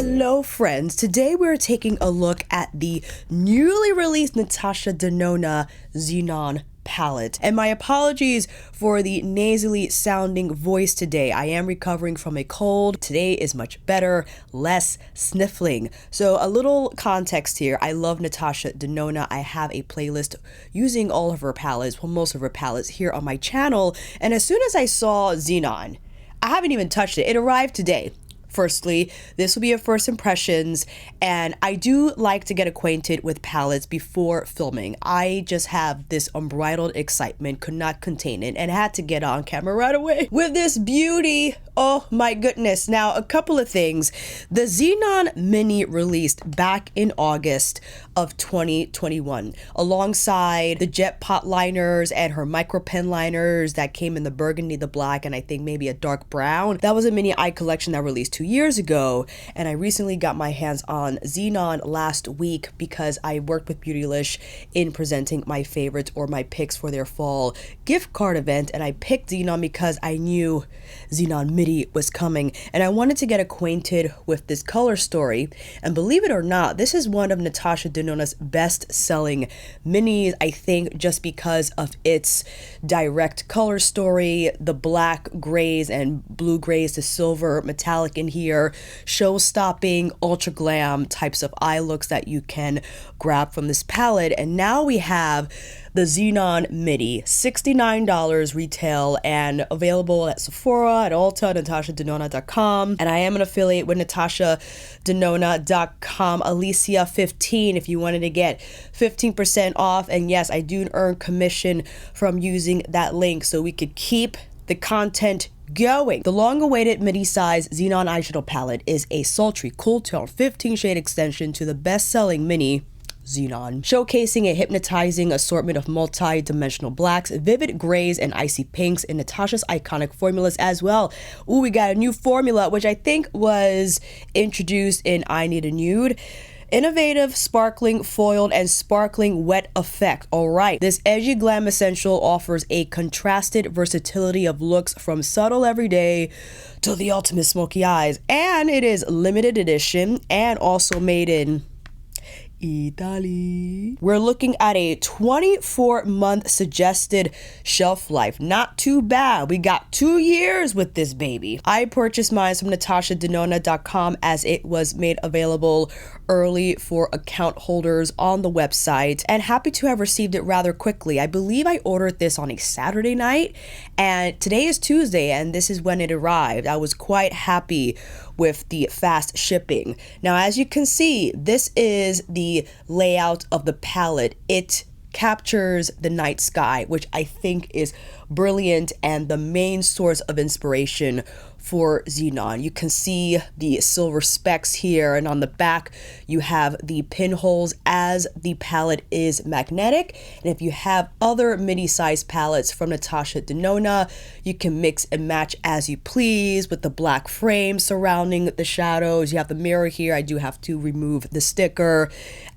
Hello friends, today we're taking a look at the newly released NATASHA DENONA Xenon palette. And my apologies for the nasally sounding voice today. I am recovering from a cold. Today is much better, less sniffling. So a little context here. I love NATASHA DENONA. I have a playlist using all of her palettes, well most of her palettes here on my channel. And as soon as I saw Xenon, I haven't even touched it. It arrived today. Firstly, this will be a first impressions, and I do like to get acquainted with palettes before filming. I just have this unbridled excitement, could not contain it, and had to get on camera right away with this beauty. Oh my goodness. Now, a couple of things. The Xenon Mini released back in August of 2021, alongside the Jet Pot liners and her micro pen liners that came in the burgundy, the black, and I think maybe a dark brown. That was a mini eye collection that released 2 years ago, and I recently got my hands on Xenon last week because I worked with Beautylish in presenting my favorites or my picks for their fall gift card event, and I picked Xenon because I knew Xenon Midi was coming, and I wanted to get acquainted with this color story. And believe it or not, this is one of NATASHA DENONA's best-selling minis, I think, just because of its direct color story, the black grays and blue grays, the silver metallic in here, show-stopping, ultra glam types of eye looks that you can grab from this palette. And now we have the Xenon Midi, $69 retail and available at Sephora, at Ulta, NATASHADenona.com. And I am an affiliate with NATASHADenona.com, Alicia 15 if you wanted to get 15% off. And yes, I do earn commission from using that link so we could keep the content going. The long-awaited midi-size Xenon eyeshadow palette is a sultry, cool tone, 15-shade extension to the best-selling mini Xenon, showcasing a hypnotizing assortment of multi-dimensional blacks, vivid grays, and icy pinks in NATASHA's iconic formulas as well. Ooh, we got a new formula, which I think was introduced in I Need a Nude. Innovative, sparkling, foiled, and sparkling wet effect. Alright, this edgy glam essential offers a contrasted versatility of looks from subtle everyday to the ultimate smoky eyes. And it is limited edition and also made in Idole. We're looking at a 24-month suggested shelf life. Not too bad. We got 2 years with this baby. I purchased mine from NATASHADenona.com as it was made available early for account holders on the website, and happy to have received it rather quickly. I believe I ordered this on a Saturday night, and today is Tuesday, and this is when it arrived. I was quite happy with the fast shipping. Now, as you can see, this is the layout of the palette. It captures the night sky, which I think is brilliant and the main source of inspiration for Xenon. You can see the silver specks here, and on the back you have the pinholes as the palette is magnetic. And if you have other midi-sized palettes from NATASHA DENONA, you can mix and match as you please with the black frame surrounding the shadows. You have the mirror here. I do have to remove the sticker.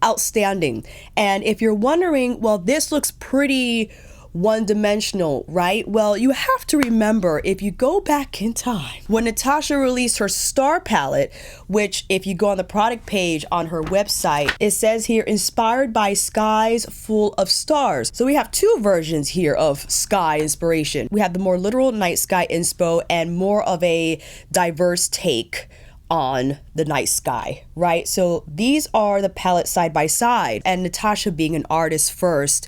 Outstanding. And if you're wondering, well, this looks pretty one-dimensional, right? Well, you have to remember, if you go back in time, when NATASHA released her Star palette, which if you go on the product page on her website, it says here, inspired by skies full of stars. So we have two versions here of sky inspiration. We have the more literal night sky inspo and more of a diverse take on the night sky, right? So these are the palettes side by side, and NATASHA being an artist first,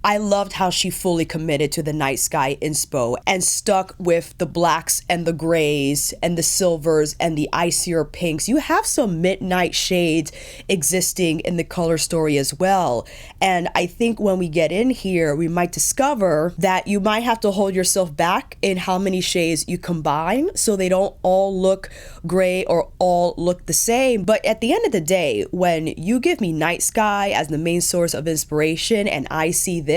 I loved how she fully committed to the night sky inspo and stuck with the blacks and the grays and the silvers and the icier pinks. You have some midnight shades existing in the color story as well. And I think when we get in here, we might discover that you might have to hold yourself back in how many shades you combine so they don't all look gray or all look the same. But at the end of the day, when you give me night sky as the main source of inspiration and I see this,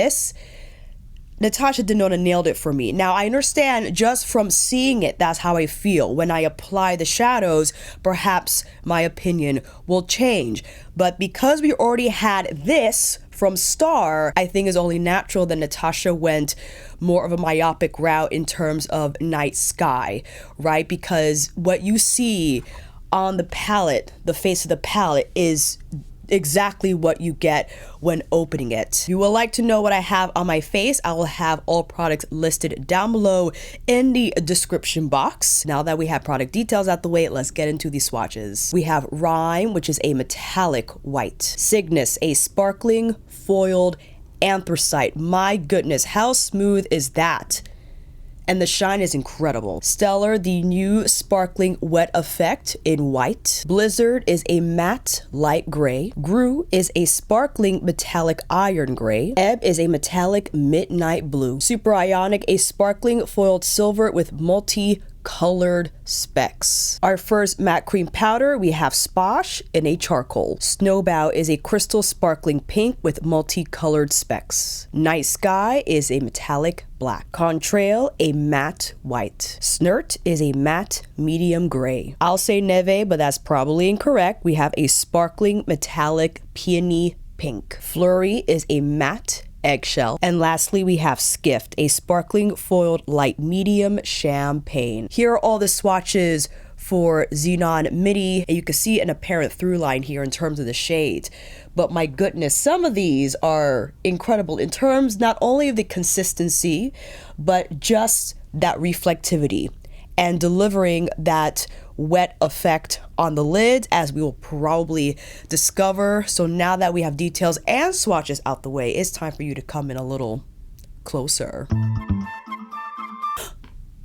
NATASHA DENONA nailed it for me. Now, I understand just from seeing it, that's how I feel. When I apply the shadows, perhaps my opinion will change. But because we already had this from Star, I think it's only natural that NATASHA went more of a myopic route in terms of night sky, right? Because what you see on the palette, the face of the palette, is exactly what you get when opening it. If you would like to know what I have on my face, I will have all products listed down below in the description box. Now that we have product details out the way, let's get into the swatches. We have Rhyme, which is a metallic white. Cygnus, a sparkling foiled anthracite. My goodness, how smooth is that? And the shine is incredible. Stellar, the new sparkling wet effect in white. Blizzard is a matte light gray. Greu is a sparkling metallic iron gray. Ebb is a metallic midnight blue. Super Ionic, a sparkling foiled silver with multi-colored specks. Our first matte cream powder, we have Sposh in a charcoal. Snowbow is a crystal sparkling pink with multicolored specks. Night Sky is a metallic black. Contrail, a matte white. Snirt is a matte medium gray. I'll say Neve, but that's probably incorrect. We have a sparkling metallic peony pink. Flurry is a matte eggshell. And lastly, we have Skift, a sparkling foiled light medium champagne. Here are all the swatches for Xenon Midi, and you can see an apparent through line here in terms of the shades. But my goodness, some of these are incredible in terms not only of the consistency, but just that reflectivity and delivering that wet effect on the lids, as we will probably discover. So now that we have details and swatches out the way, it's time for you to come in a little closer.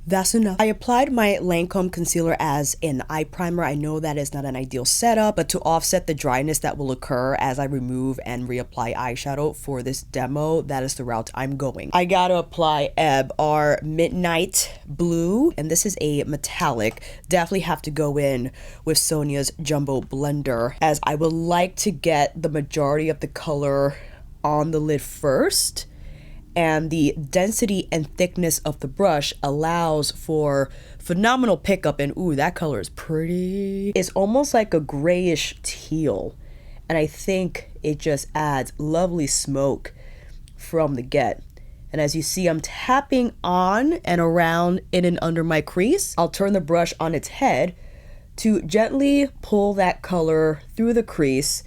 That's enough. I applied my Lancome concealer as an eye primer. I know that is not an ideal setup, but to offset the dryness that will occur as I remove and reapply eyeshadow for this demo, that is the route I'm going. I gotta apply Ebb, our midnight blue, and this is a metallic. Definitely have to go in with Sonia's jumbo blender, as I would like to get the majority of the color on the lid first. And the density and thickness of the brush allows for phenomenal pickup. And ooh, that color is pretty. It's almost like a grayish teal. And I think it just adds lovely smoke from the get. And as you see, I'm tapping on and around in and under my crease. I'll turn the brush on its head to gently pull that color through the crease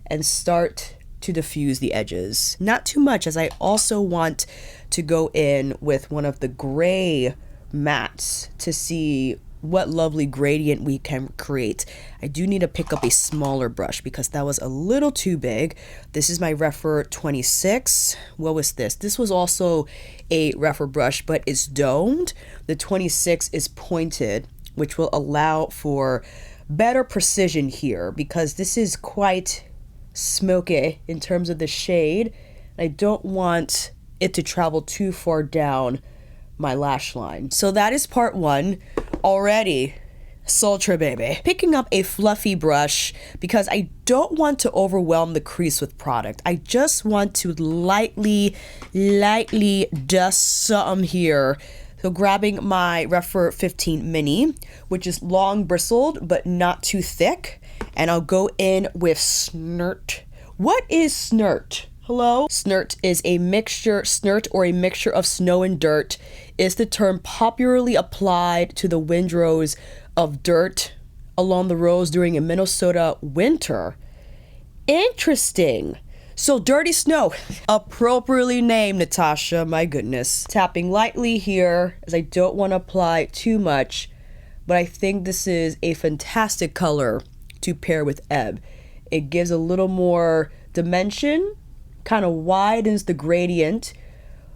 and start to diffuse the edges. Not too much, as I also want to go in with one of the gray mattes to see what lovely gradient we can create. I do need to pick up a smaller brush because that was a little too big. This is my Rephr 26. What was this? This was also a Rephr brush, but it's domed. The 26 is pointed, which will allow for better precision here because this is quite smoky in terms of the shade. I don't want it to travel too far down my lash line. So that is part one. Already sultry baby. Picking up a fluffy brush because I don't want to overwhelm the crease with product. I just want to lightly dust some here. So grabbing my Rephr 15 mini, which is long bristled but not too thick, and I'll go in with Snirt. What is Snirt? Hello? Snirt is a mixture, Snirt, or a mixture of snow and dirt, is the term popularly applied to the windrows of dirt along the roads during a Minnesota winter. Interesting. So dirty snow, appropriately named, Natasha, my goodness. Tapping lightly here, as I don't want to apply too much, but I think this is a fantastic color to pair with Ebb. It gives a little more dimension, kind of widens the gradient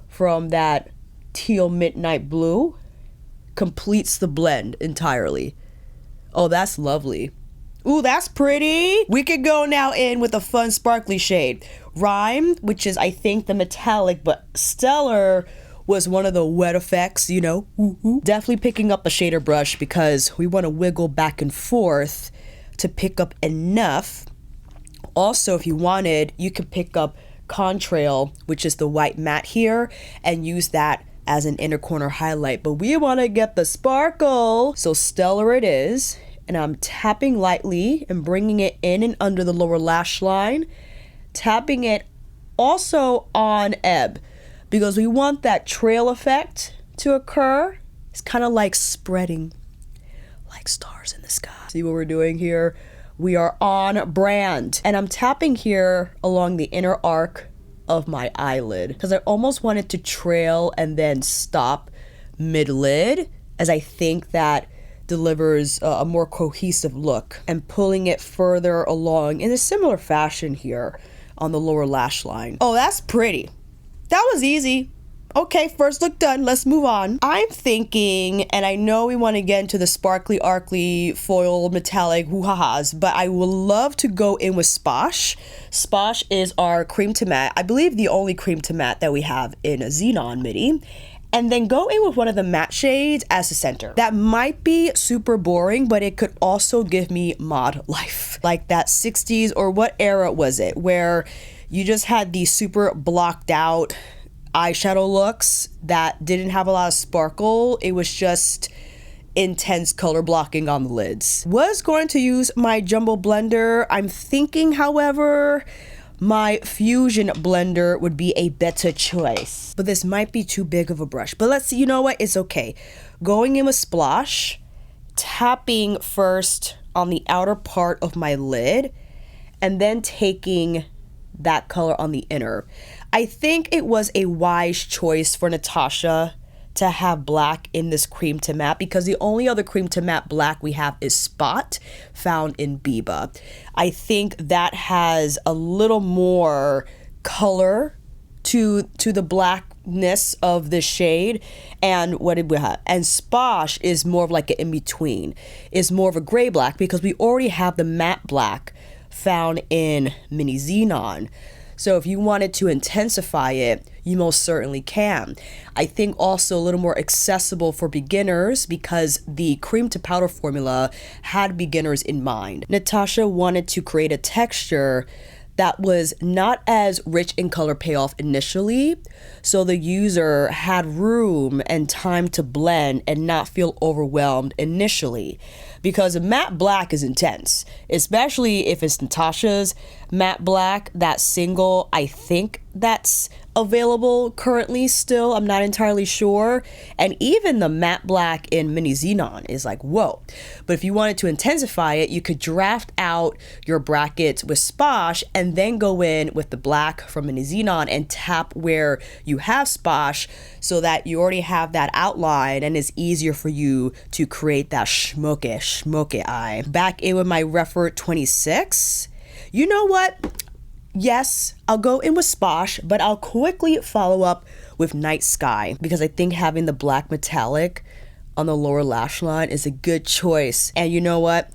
from that teal midnight blue, completes the blend entirely. Oh, that's lovely. Ooh, that's pretty. We could go now in with a fun sparkly shade. Rhyme, which is I think the metallic, but Stellar was one of the wet effects, you know. Definitely picking up a shader brush because we want to wiggle back and forth to pick up enough. Also, if you wanted, you could pick up Contrail, which is the white matte here, and use that as an inner corner highlight. But we want to get the sparkle. So Stellar it is. And I'm tapping lightly and bringing it in and under the lower lash line. Tapping it also on Ebb because we want that trail effect to occur. It's kind of like spreading like stars in the sky. See what we're doing here? We are on brand. And I'm tapping here along the inner arc of my eyelid because I almost wanted to trail and then stop mid-lid, as I think that delivers a more cohesive look, and pulling it further along in a similar fashion here on the lower lash line. Oh, that's pretty. That was easy. Okay, first look done. Let's move on. I'm thinking, and I know we want to get into the sparkly, arcly, foil, metallic hoo-ha-has, but I would love to go in with Sposh. Sposh is our cream to matte. I believe the only cream to matte that we have in a Xenon Midi. And then go in with one of the matte shades as the center. That might be super boring, but it could also give me mod life. Like that 60s, or what era was it, where you just had these super blocked out eyeshadow looks that didn't have a lot of sparkle. It was just intense color blocking on the lids. Was going to use my jumbo blender. I'm thinking, however, my Fusion blender would be a better choice. But this might be too big of a brush. But let's see, you know what? It's okay. Going in with Splash, tapping first on the outer part of my lid, and then taking that color on the inner. I think it was a wise choice for Natasha to have black in this cream to matte, because the only other cream to matte black we have is Spot, found in Biba. I think that has a little more color to the blackness of the shade. And what did we have? And Sposh is more of like an in-between. It's more of a gray black, because we already have the matte black found in Mini Xenon. So if you wanted to intensify it, you most certainly can. I think also a little more accessible for beginners, because the cream to powder formula had beginners in mind. Natasha wanted to create a texture that was not as rich in color payoff initially, so the user had room and time to blend and not feel overwhelmed initially. Because a matte black is intense, especially if it's Natasha's matte black, that single. I think that's available currently still. I'm not entirely sure. And even the matte black in Mini Xenon is like, whoa. But if you wanted to intensify it, you could draft out your brackets with Sposh and then go in with the black from Mini Xenon and tap where you have Sposh, so that you already have that outline and it's easier for you to create that smoky eye. Back in with my Rephr 26. You know what? Yes, I'll go in with Sposh, but I'll quickly follow up with Night Sky, because I think having the black metallic on the lower lash line is a good choice. And you know what?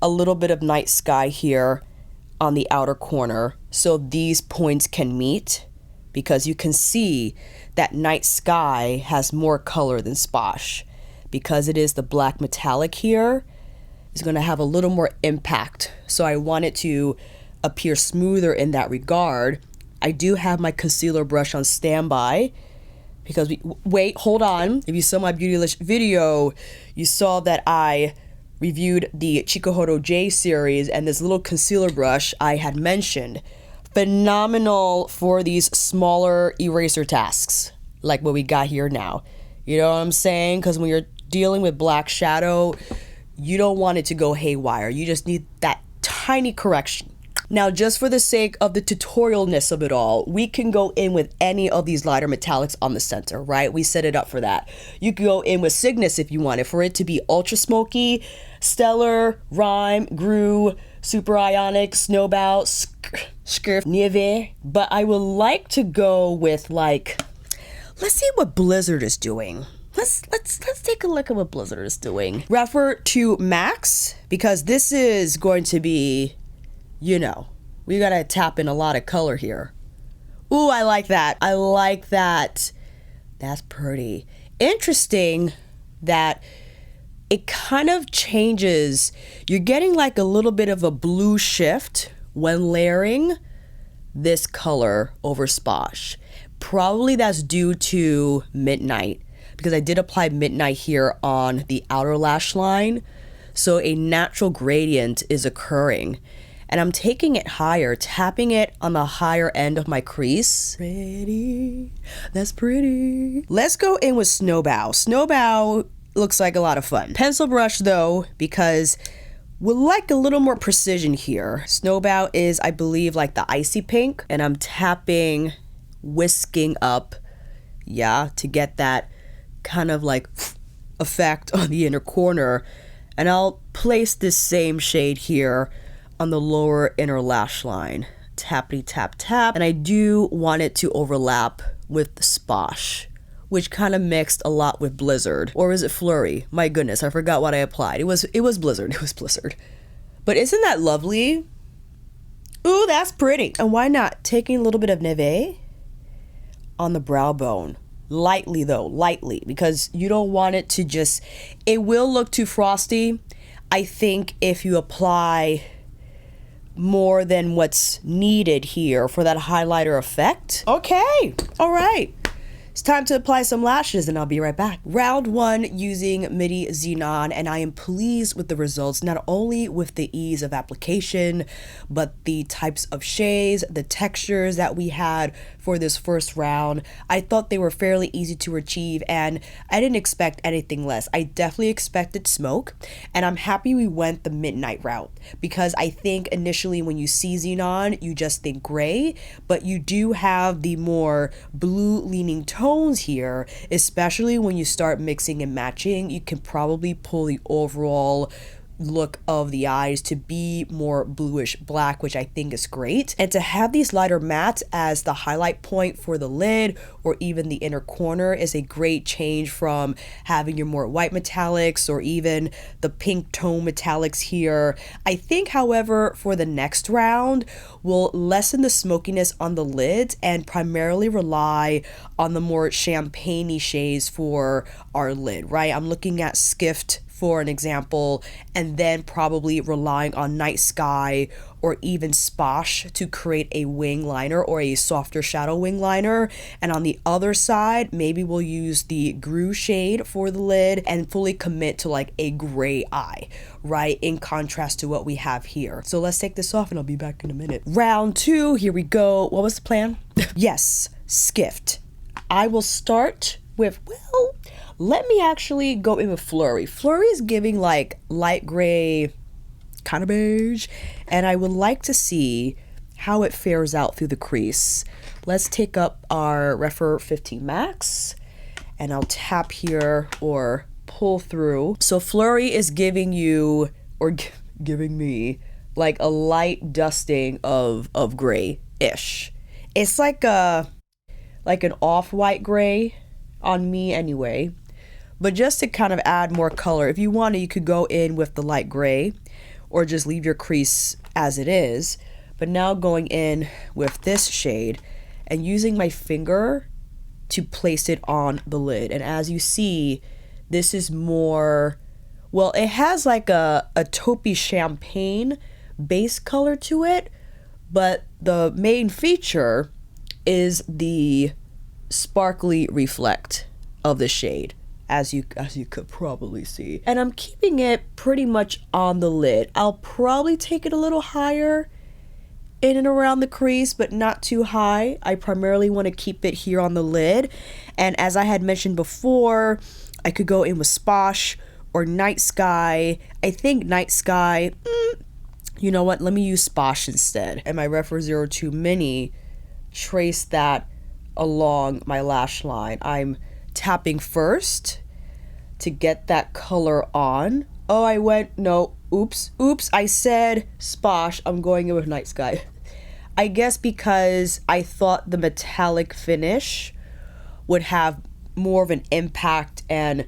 A little bit of Night Sky here on the outer corner, so these points can meet, because you can see that Night Sky has more color than Sposh. Because it is the black metallic here, it's going to have a little more impact. So I want it to appear smoother in that regard. I do have my concealer brush on standby, because wait, hold on. If you saw my Beautylish video, you saw that I reviewed the Chikuhodo J series, and this little concealer brush I had mentioned, phenomenal for these smaller eraser tasks like what we got here now. You know what I'm saying? Because when you're dealing with black shadow, you don't want it to go haywire. You just need that tiny correction. Now, just for the sake of the tutorialness of it all, we can go in with any of these lighter metallics on the center, right? We set it up for that. You can go in with Cygnus if you want it, for it to be ultra smoky, Stellar, Rhyme, Greu, Super Ionic, Snowbow, Skift, Nieve. But I would like to go with, like, let's see what Blizzard is doing. Let's take a look at what Blizzard is doing. Rephr 2 Max, because this is going to be, you know, we gotta tap in a lot of color here. Ooh, I like that. I like that. That's pretty. Interesting that it kind of changes. You're getting like a little bit of a blue shift when layering this color over Sposh. Probably that's due to Midnight, because I did apply Midnight here on the outer lash line. So a natural gradient is occurring. And I'm taking it higher, tapping it on the higher end of my crease. Pretty, that's pretty. Let's go in with Snowbow. Snowbow looks like a lot of fun. Pencil brush though, because we like a little more precision here. Snowbow is, I believe, like the icy pink, and I'm tapping, whisking up, yeah, to get that kind of like effect on the inner corner. And I'll place this same shade here on the lower inner lash line. Tappity tap tap. And I do want it to overlap with the Sposh, which kind of mixed a lot with Blizzard. Or is it Flurry? My goodness, I forgot what I applied. It was Blizzard. It was Blizzard. But isn't that lovely? Ooh, that's pretty. And why not taking a little bit of Neve on the brow bone? Lightly though, lightly, because you don't want it to just, it will look too frosty. I think if you apply more than what's needed here for that highlighter effect. Okay, all right. It's time to apply some lashes and I'll be right back. Round 1 using Midi Xenon, and I am pleased with the results, not only with the ease of application, but the types of shades, the textures that we had for this first round. I thought they were fairly easy to achieve and I didn't expect anything less. I definitely expected smoke, and I'm happy we went the midnight route, because I think initially when you see Xenon, you just think gray, but you do have the more blue leaning tones here, especially when you start mixing and matching. You can probably pull the overall look of the eyes to be more bluish black, which I think is great. And to have these lighter mattes as the highlight point for the lid or even the inner corner is a great change from having your more white metallics or even the pink tone metallics here. I think, however, for the next round, we'll lessen the smokiness on the lids and primarily rely on the more champagne-y shades for our lid, right? I'm looking at Skift for an example, and then probably relying on Night Sky or even Sposh to create a wing liner or a softer shadow wing liner. And on the other side, maybe we'll use the Greu shade for the lid and fully commit to like a gray eye, right? In contrast to what we have here. So let's take this off and I'll be back in a minute. Round 2, here we go. What was the plan? Yes, Skift. I will start with, well, let me actually go in with Flurry. Flurry is giving like light gray, kind of beige, and I would like to see how it fares out through the crease. Let's take up our Rephr 15 Max, and I'll tap here or pull through. So Flurry is giving you, or giving me, like a light dusting of gray-ish. It's like an off-white gray on me anyway. But just to kind of add more color, if you wanted, you could go in with the light gray or just leave your crease as it is. But now going in with this shade and using my finger to place it on the lid. And as you see, this is more, well, it has like a taupey champagne base color to it, but the main feature is the sparkly reflect of the shade, as you could probably see. And I'm keeping it pretty much on the lid. I'll probably take it a little higher in and around the crease, but not too high. I primarily want to keep it here on the lid. And as I had mentioned before, I could go in with Sposh or Night Sky. I think Night Sky, you know what, let me use Sposh instead. And my Rephr 02 Mini, trace that along my lash line. I'm tapping first to get that color on. Oh, I went, no, oops, I said Sposh. I'm going in with Night Sky. I guess because I thought the metallic finish would have more of an impact and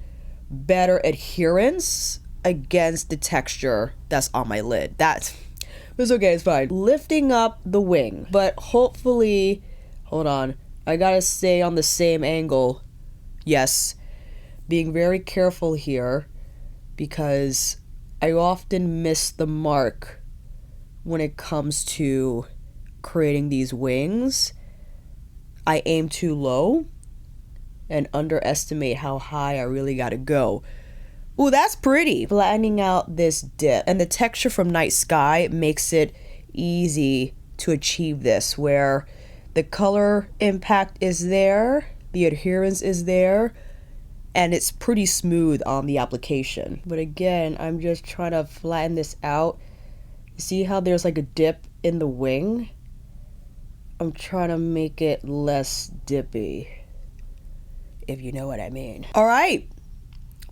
better adherence against the texture that's on my lid. It's okay, it's fine. Lifting up the wing, but hopefully, hold on, I gotta stay on the same angle. Yes, being very careful here because I often miss the mark when it comes to creating these wings. I aim too low and underestimate how high I really gotta go. Ooh, that's pretty. Flattening out this dip. And the texture from Night Sky makes it easy to achieve this, where the color impact is there, the adherence is there, and it's pretty smooth on the application. But again, I'm just trying to flatten this out. See how there's like a dip in the wing? I'm trying to make it less dippy, if you know what I mean. All right,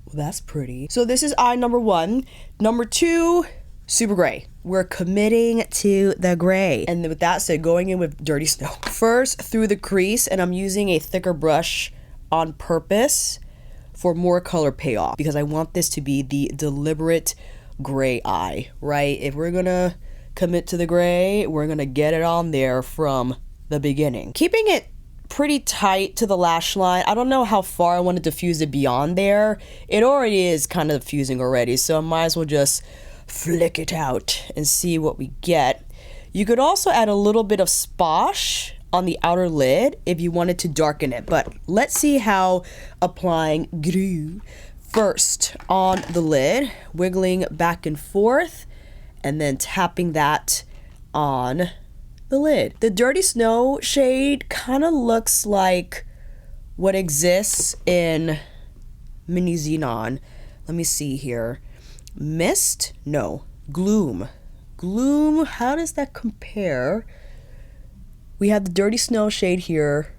well, that's pretty. So this is eye number 1. Number 2, super gray. We're committing to the gray. And with that said, going in with Dirty Snow. First through the crease, and I'm using a thicker brush on purpose for more color payoff, because I want this to be the deliberate gray eye, right? If we're gonna commit to the gray, we're gonna get it on there from the beginning. Keeping it pretty tight to the lash line. I don't know how far I want to diffuse it beyond there. It already is kind of diffusing already, so I might as well just flick it out and see what we get. You could also add a little bit of Sposh on the outer lid if you wanted to darken it, but let's see how applying Greu. First on the lid, wiggling back and forth, and then tapping that on the lid. The Dirty Snow shade kind of looks like what exists in Midi Xenon. Let me see here. Mist? No. Gloom. Gloom, how does that compare? We have the Dirty Snow shade here.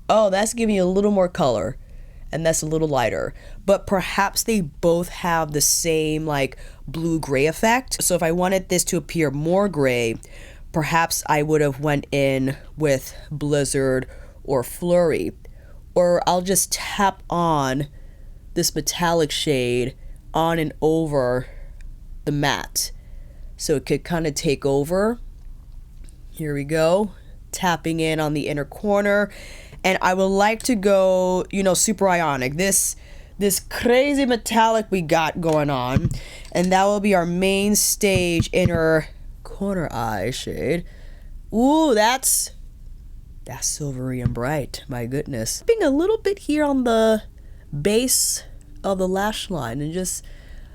Oh, that's giving you a little more color, and that's a little lighter. But perhaps they both have the same like blue-gray effect. So if I wanted this to appear more gray, perhaps I would have went in with Blizzard or Flurry. Or I'll just tap on this metallic shade on and over the matte, so it could kind of take over. Here we go, tapping in on the inner corner. And I would like to go, you know, super ionic, this crazy metallic we got going on, and that will be our main stage inner corner eye shade. Ooh, that's silvery and bright, my goodness. Being a little bit here on the base of the lash line, and just,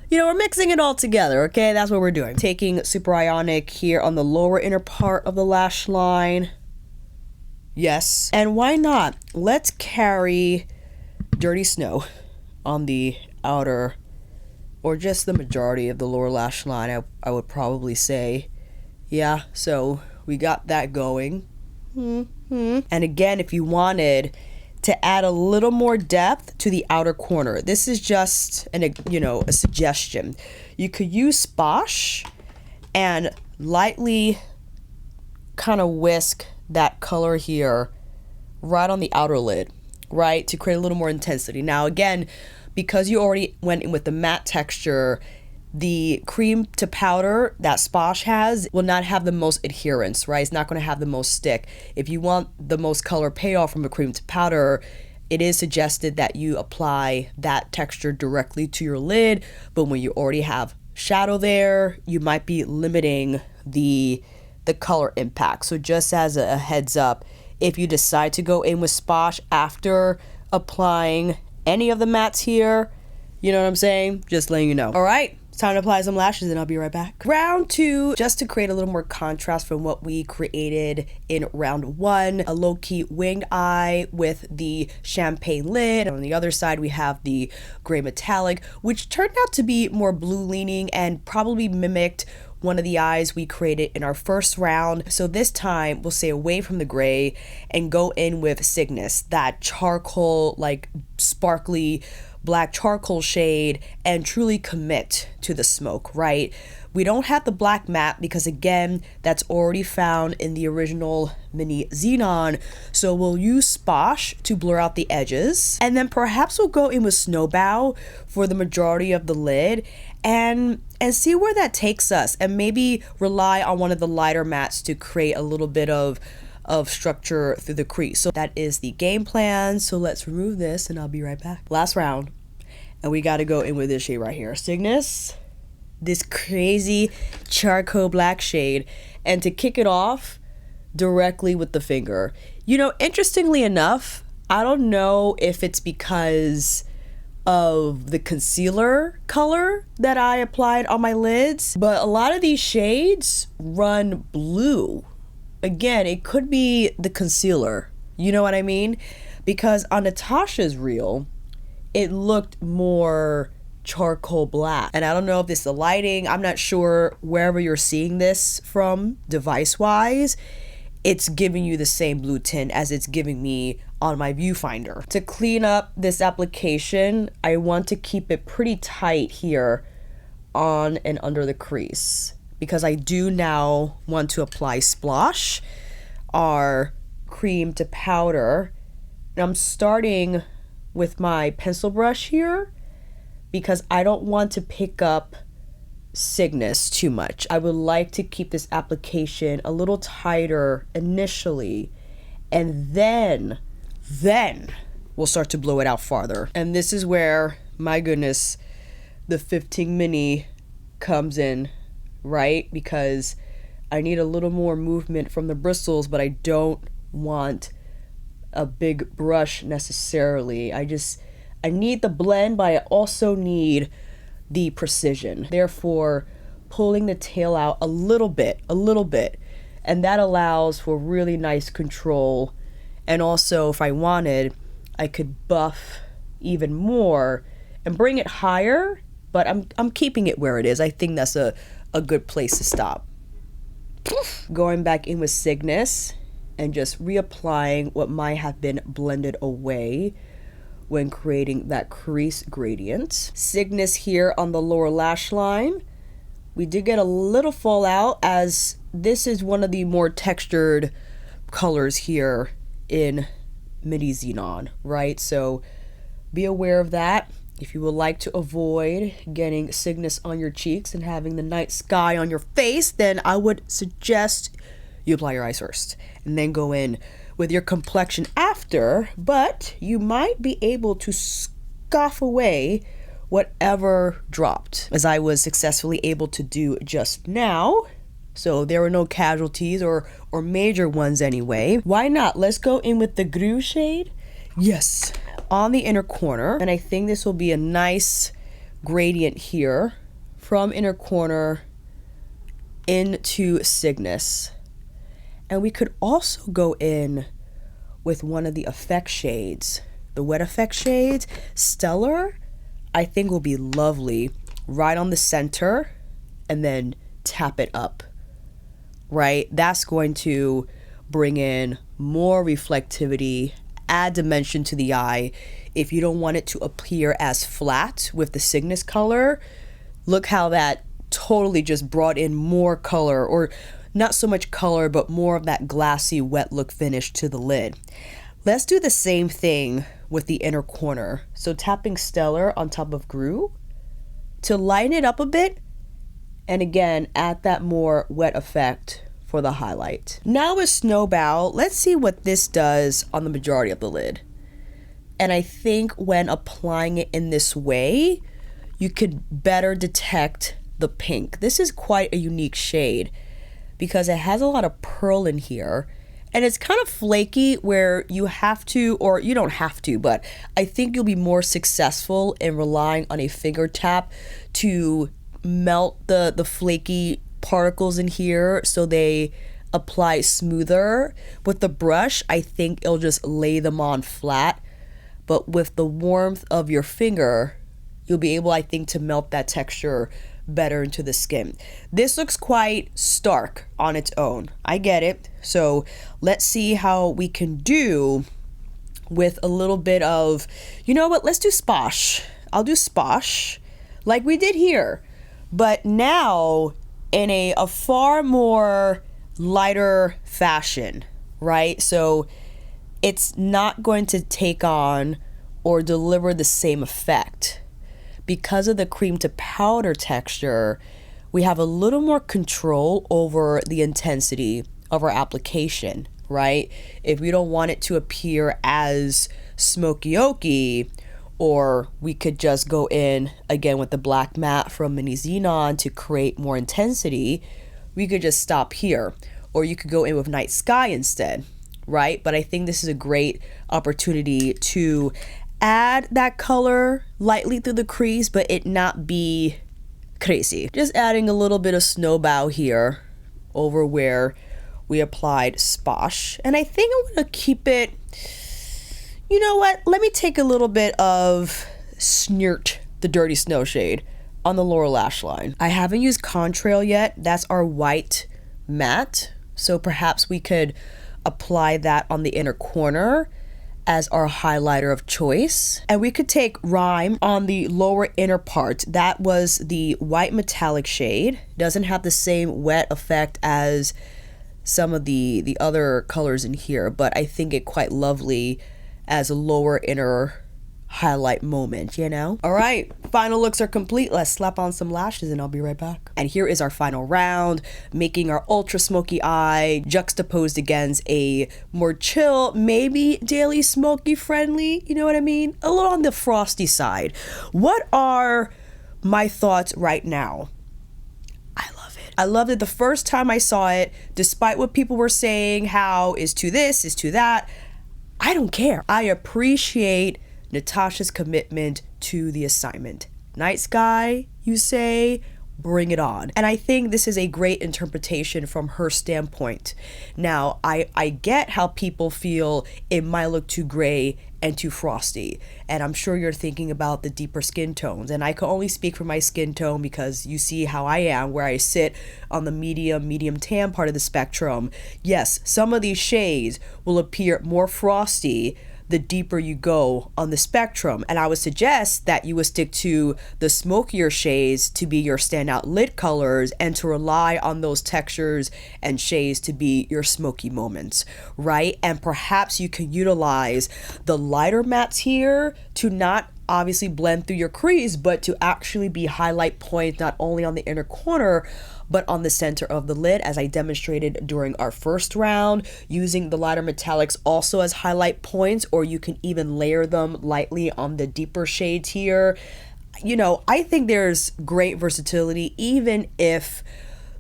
you know, we're mixing it all together, okay? That's what we're doing. Taking super ionic here on the lower inner part of the lash line. Yes. And why not? Let's carry Dirty Snow on the outer, or just the majority of the lower lash line, I would probably say. Yeah, so we got that going. And again, if you wanted to add a little more depth to the outer corner, this is just a suggestion. You could use Sposh and lightly kind of whisk that color here right on the outer lid, right, to create a little more intensity. Now again, because you already went in with the matte texture, the cream to powder that Sposh has will not have the most adherence, right? It's not going to have the most stick. If you want the most color payoff from a cream to powder, it is suggested that you apply that texture directly to your lid. But when you already have shadow there, you might be limiting the color impact. So just as a heads up, if you decide to go in with Sposh after applying any of the mattes here, you know what I'm saying? Just letting you know. All right. It's time to apply some lashes and I'll be right back. Round 2, just to create a little more contrast from what we created in round 1, a low-key winged eye with the champagne lid. And on the other side, we have the gray metallic, which turned out to be more blue-leaning and probably mimicked one of the eyes we created in our first round. So this time, we'll stay away from the gray and go in with Cygnus, that charcoal, like sparkly, black charcoal shade, and truly commit to the smoke, right? We don't have the black matte because again, that's already found in the original Midi Xenon. So we'll use Sposh to blur out the edges. And then perhaps we'll go in with Snowbow for the majority of the lid and see where that takes us, and maybe rely on one of the lighter mattes to create a little bit of structure through the crease. So that is the game plan. So let's remove this and I'll be right back. Last round, and we got to go in with this shade right here, Cygnus, this crazy charcoal black shade, and to kick it off directly with the finger. You know, interestingly enough, I don't know if it's because of the concealer color that I applied on my lids, but a lot of these shades run blue. Again, it could be the concealer, you know what I mean? Because on Natasha's reel, it looked more charcoal black. And I don't know if this is the lighting. I'm not sure wherever you're seeing this from device-wise. It's giving you the same blue tint as it's giving me on my viewfinder. To clean up this application, I want to keep it pretty tight here on and under the crease, because I do now want to apply Sposh, our cream to powder. And I'm starting with my pencil brush here because I don't want to pick up Cygnus too much. I would like to keep this application a little tighter initially, and then we'll start to blow it out farther. And this is where, my goodness, the 15 mini comes in, right? Because I need a little more movement from the bristles, but I don't want a big brush necessarily. I need the blend, but I also need the precision. Therefore, pulling the tail out a little bit, and that allows for really nice control. And also, if I wanted, I could buff even more and bring it higher, but I'm keeping it where it is. I think that's a good place to stop. Going back in with Cygnus and just reapplying what might have been blended away when creating that crease gradient. Cygnus here on the lower lash line. We did get a little fallout, as this is one of the more textured colors here in Midi Xenon, right? So be aware of that. If you would like to avoid getting Cygnus on your cheeks and having the night sky on your face, then I would suggest you apply your eyes first and then go in with your complexion after, but you might be able to scoff away whatever dropped, as I was successfully able to do just now. So there were no casualties or major ones anyway. Why not? Let's go in with the Greu shade. Yes, on the inner corner. And I think this will be a nice gradient here from inner corner into Cygnus. And we could also go in with one of the effect shades, the wet effect shades. Stellar, I think, will be lovely right on the center, and then tap it up, right? That's going to bring in more reflectivity, add dimension to the eye. If you don't want it to appear as flat with the Cygnus color, look how that totally just brought in more color, or not so much color, but more of that glassy wet look finish to the lid. Let's do the same thing with the inner corner. So tapping Stellar on top of Greu to lighten it up a bit, and again, add that more wet effect for the highlight. Now with Snowbow, let's see what this does on the majority of the lid. And I think when applying it in this way, you could better detect the pink. This is quite a unique shade because it has a lot of pearl in here, and it's kind of flaky where you have to, or you don't have to, but I think you'll be more successful in relying on a finger tap to melt the flaky particles in here so they apply smoother. With the brush, I think it'll just lay them on flat, but with the warmth of your finger, you'll be able, I think, to melt that texture better into the skin. This looks quite stark on its own. I get it. So let's see how we can do with a little bit of, you know what, let's do Sposh. I'll do Sposh like we did here, but now in a far more lighter fashion, right? So it's not going to take on or deliver the same effect. Because of the cream to powder texture, we have a little more control over the intensity of our application, right? If we don't want it to appear as smoky oaky, or we could just go in again with the black matte from Midi Xenon to create more intensity, we could just stop here. Or you could go in with night sky instead, right? But I think this is a great opportunity to add that color lightly through the crease, but it not be crazy. Just adding a little bit of Snowbow here over where we applied Sposh. And I think I'm gonna keep it, you know what, let me take a little bit of Snirt, the Dirty Snow shade, on the lower lash line. I haven't used Contrail yet. That's our white matte. So perhaps we could apply that on the inner corner as our highlighter of choice. And we could take Rhyme on the lower inner part. That was the white metallic shade. Doesn't have the same wet effect as some of the other colors in here, but I think it quite lovely as a lower inner highlight moment, you know? All right, final looks are complete. Let's slap on some lashes and I'll be right back. And here is our final round, making our ultra smoky eye juxtaposed against a more chill, maybe daily smoky friendly, you know what I mean? A little on the frosty side. What are my thoughts right now? I loved it the first time I saw it, despite what people were saying, how is to this, is to that. I don't care. I appreciate Natasha's commitment to the assignment. Night sky, you say? Bring it on. And I think this is a great interpretation from her standpoint. Now, I get how people feel it might look too gray and too frosty. And I'm sure you're thinking about the deeper skin tones. And I can only speak for my skin tone because you see how I am, where I sit on the medium tan part of the spectrum. Yes, some of these shades will appear more frosty the deeper you go on the spectrum. And I would suggest that you would stick to the smokier shades to be your standout lid colors and to rely on those textures and shades to be your smoky moments, right? And perhaps you can utilize the lighter mattes here to not obviously blend through your crease, but to actually be highlight points not only on the inner corner, but on the center of the lid, as I demonstrated during our first round, using the lighter metallics also as highlight points, or you can even layer them lightly on the deeper shades here. You know, I think there's great versatility, even if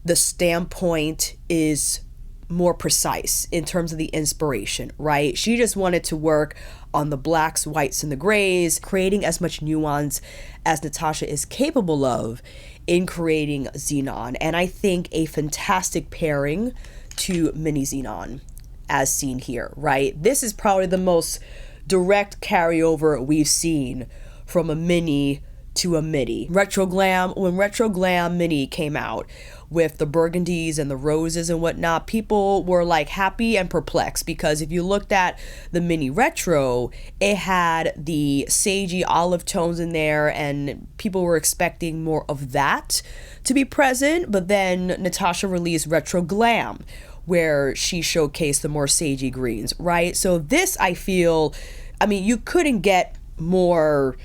the standpoint is more precise in terms of the inspiration, right? She just wanted to work on the blacks, whites, and the grays, creating as much nuance as Natasha is capable of in creating Xenon. And I think a fantastic pairing to Mini Xenon, as seen here, right? This is probably the most direct carryover we've seen from a mini to a midi. Retro Glam, when Retro Glam Mini came out with the burgundies and the roses and whatnot, people were like happy and perplexed, because if you looked at the Mini Retro, it had the sagey olive tones in there and people were expecting more of that to be present. But then Natasha released Retro Glam, where she showcased the more sagey greens, right? So this, I feel, I mean, you couldn't get more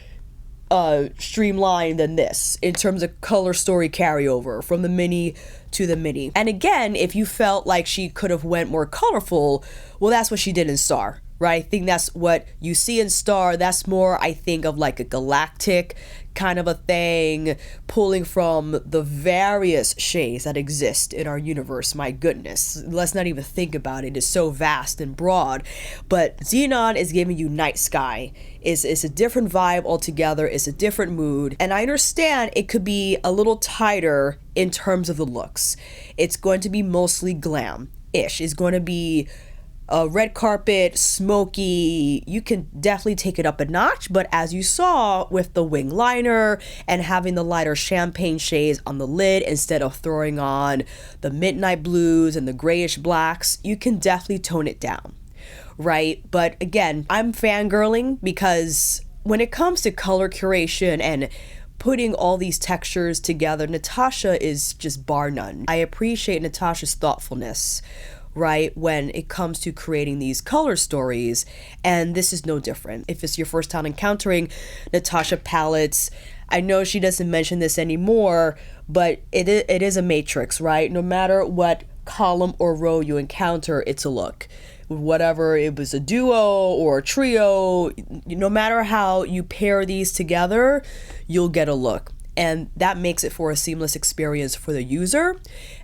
streamlined than this in terms of color story carryover from the mini to the midi. And again, if you felt like she could have went more colorful, well, that's what she did in Star, right? I think that's what you see in Star. That's more, I think, of like a galactic kind of a thing, pulling from the various shades that exist in our universe. My goodness, let's not even think about it. It's so vast and broad. But Xenon is giving you night sky. It's a different vibe altogether. It's a different mood. And I understand it could be a little tighter in terms of the looks. It's going to be mostly glam-ish. It's going to be red carpet, smoky. You can definitely take it up a notch, but as you saw with the wing liner and having the lighter champagne shades on the lid instead of throwing on the midnight blues and the grayish blacks, you can definitely tone it down, right? But again, I'm fangirling because when it comes to color curation and putting all these textures together, Natasha is just bar none. I appreciate Natasha's thoughtfulness, right, when it comes to creating these color stories, and this is no different. If it's your first time encountering Natasha palettes, I know she doesn't mention this anymore, but it is a matrix, right? No matter what column or row you encounter, it's a look. Whatever it was, a duo or a trio, no matter how you pair these together, you'll get a look. And that makes it for a seamless experience for the user.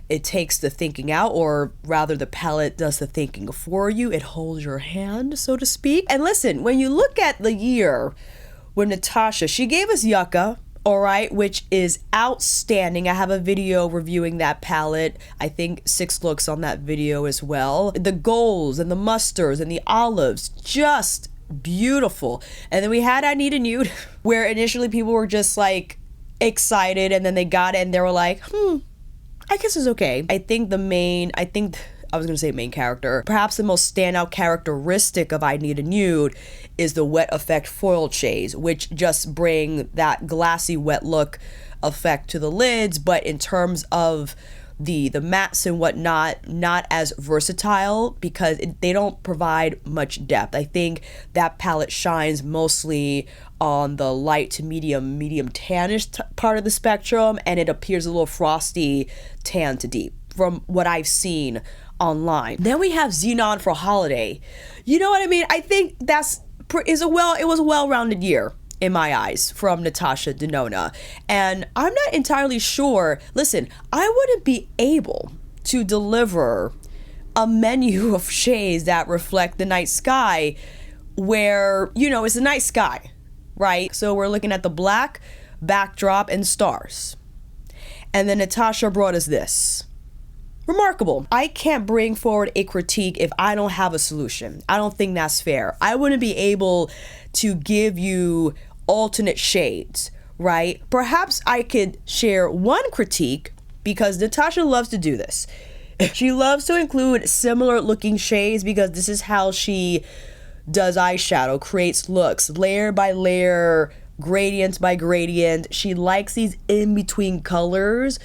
It takes the thinking out, or rather the palette does the thinking for you. It holds your hand, so to speak. And listen, when you look at the year with Natasha, she gave us Yucca, all right, which is outstanding. I have a video reviewing that palette. I think 6 looks on that video as well. The golds and the mustards and the olives, just beautiful. And then we had I Need a Nude, where initially people were just like excited, and then they got it and they were like, I guess it's okay. I think I was gonna say main character, perhaps the most standout characteristic of I Need a Nude is the wet effect foil shades, which just bring that glassy wet look effect to the lids, but in terms of the mattes and whatnot, not as versatile because they don't provide much depth. I think that palette shines mostly on the light to medium tannish part of the spectrum, and it appears a little frosty tan to deep from what I've seen online. Then we have Xenon for holiday. You know what I mean? I think it was a well-rounded year in my eyes from NATASHA Denona. And I'm not entirely sure. Listen, I wouldn't be able to deliver a menu of shades that reflect the night sky where, it's the night sky, right? So we're looking at the black backdrop and stars. And then NATASHA brought us this. Remarkable. I can't bring forward a critique if I don't have a solution. I don't think that's fair. I wouldn't be able to give you alternate shades, right? Perhaps I could share one critique because NATASHA loves to do this. She loves to include similar looking shades because this is how she does eyeshadow, creates looks, layer by layer, gradient by gradient. She likes these in-between colors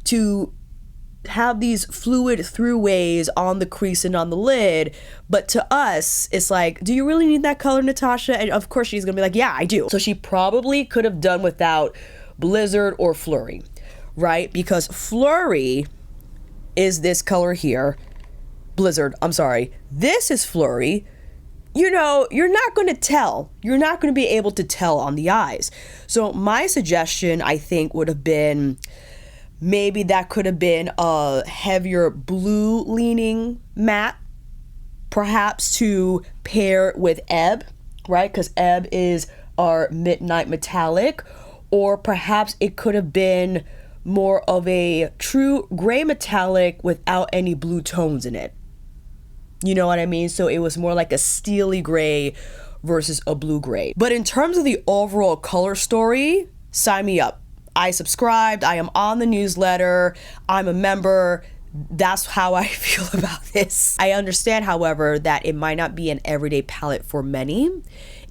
to have these fluid throughways on the crease and on the lid, but to us it's like, do you really need that color, NATASHA? And of course she's gonna be like, yeah, I do. So she probably could have done without Blizzard or Flurry, right? Because Flurry is this color here. Blizzard, I'm sorry, this is Flurry. You're not going to tell. You're not going to be able to tell on the eyes. So my suggestion, I think, would have been maybe that could have been a heavier blue leaning matte, perhaps to pair with Ebb, right? Because Ebb is our midnight metallic. Or perhaps it could have been more of a true gray metallic without any blue tones in it. You know what I mean? So it was more like a steely gray versus a blue gray. But in terms of the overall color story, sign me up. I subscribed, I am on the newsletter, I'm a member. That's how I feel about this. I understand, however, that it might not be an everyday palette for many.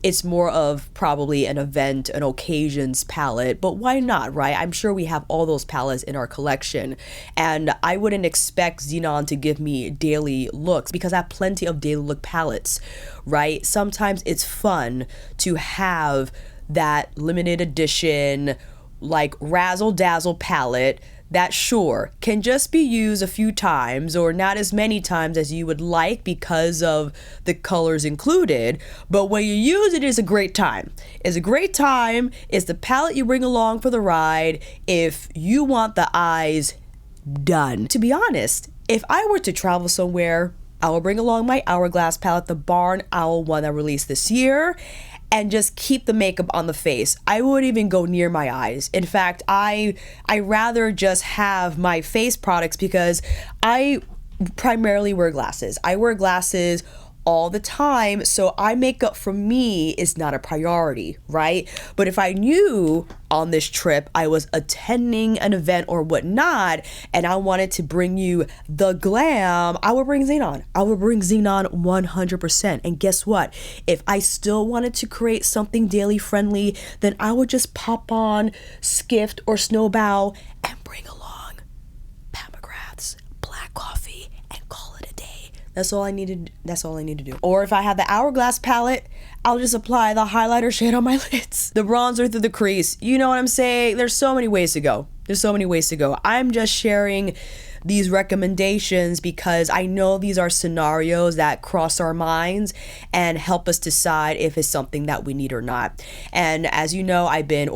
It's more of probably an event, an occasions palette, but why not, right? I'm sure we have all those palettes in our collection, and I wouldn't expect Xenon to give me daily looks because I have plenty of daily look palettes, right? Sometimes it's fun to have that limited edition, like razzle dazzle palette that sure can just be used a few times or not as many times as you would like because of the colors included, but when you use it, it's a great time. It's a great time. It's the palette you bring along for the ride if you want the eyes done. To be honest, if I were to travel somewhere, I will bring along my Hourglass palette, the Barn Owl one I released this year, and just keep the makeup on the face. I wouldn't even go near my eyes. In fact, I rather just have my face products because I primarily wear glasses. I wear glasses all the time, so eye makeup for me is not a priority, right? But if I knew on this trip I was attending an event or whatnot and I wanted to bring you the glam, I would bring Xenon. I would bring Xenon 100%. And guess what? If I still wanted to create something daily friendly, then I would just pop on Skift or Snowbow and bring along Pamagrath's black coffee and call it a day. That's all I need to do. Or if I have the Hourglass palette, I'll just apply the highlighter shade on my lids. The bronzer through the crease. You know what I'm saying? There's so many ways to go. I'm just sharing these recommendations because I know these are scenarios that cross our minds and help us decide if it's something that we need or not. And as you know, I've been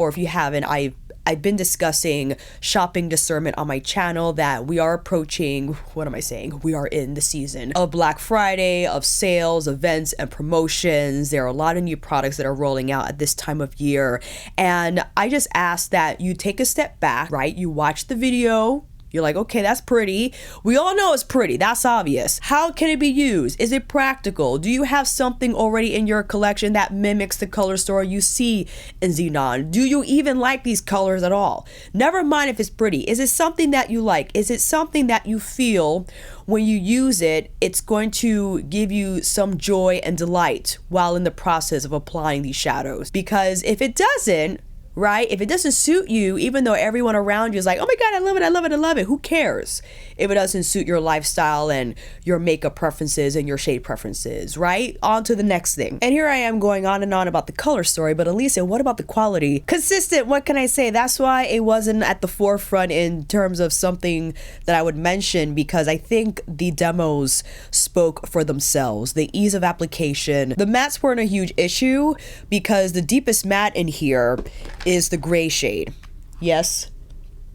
discussing shopping discernment on my channel that we are approaching, we are in the season of Black Friday, of sales, events, and promotions. There are a lot of new products that are rolling out at this time of year. And I just ask that you take a step back, right? You watch the video, You're like, okay, that's pretty. We all know it's pretty. That's obvious. How can it be used? Is it practical? Do you have something already in your collection that mimics the color story you see in Xenon? Do you even like these colors at all? Never mind if it's pretty. Is it something that you like? Is it something that you feel when you use it, it's going to give you some joy and delight while in the process of applying these shadows? Because if it doesn't, right? If it doesn't suit you, even though everyone around you is like, oh my God, I love it, I love it, I love it. Who cares if it doesn't suit your lifestyle and your makeup preferences and your shade preferences, right? On to the next thing. And here I am going on and on about the color story, but Alicia, what about the quality? Consistent, what can I say? That's why it wasn't at the forefront in terms of something that I would mention, because I think the demos spoke for themselves. The ease of application. The mattes weren't a huge issue because the deepest matte in here is the gray shade. Yes,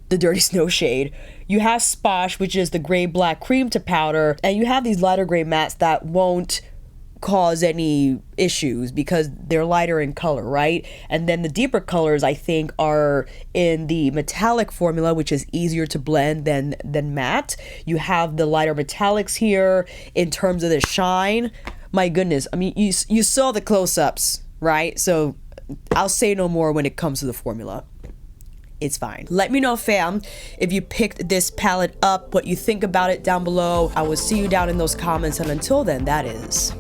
the dirty snow shade. You have Sposh, which is the gray black cream to powder, and you have these lighter gray mattes that won't cause any issues because they're lighter in color, right? And then the deeper colors, I think, are in the metallic formula, which is easier to blend than matte. You have the lighter metallics here in terms of the shine. My goodness, I mean, you saw the close-ups, right? So I'll say no more when it comes to the formula. It's fine. Let me know, fam, if you picked this palette up, what you think about it down below. I will see you down in those comments, and until then, that is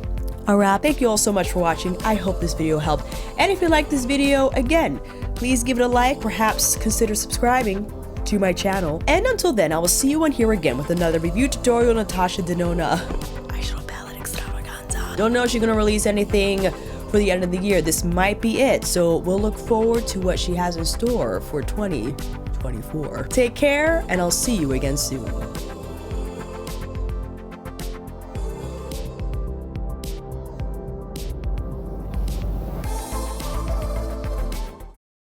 a wrap. Thank you all so much for watching. I hope this video helped. And if you like this video, again, please give it a like, perhaps consider subscribing to my channel. And until then, I will see you on here again with another review tutorial. NATASHA DENONA eyeshadow palette extravaganza. Don't know if she's gonna release anything for the end of the year. This might be it, so we'll look forward to what she has in store for 2024. Take care, and I'll see you again soon.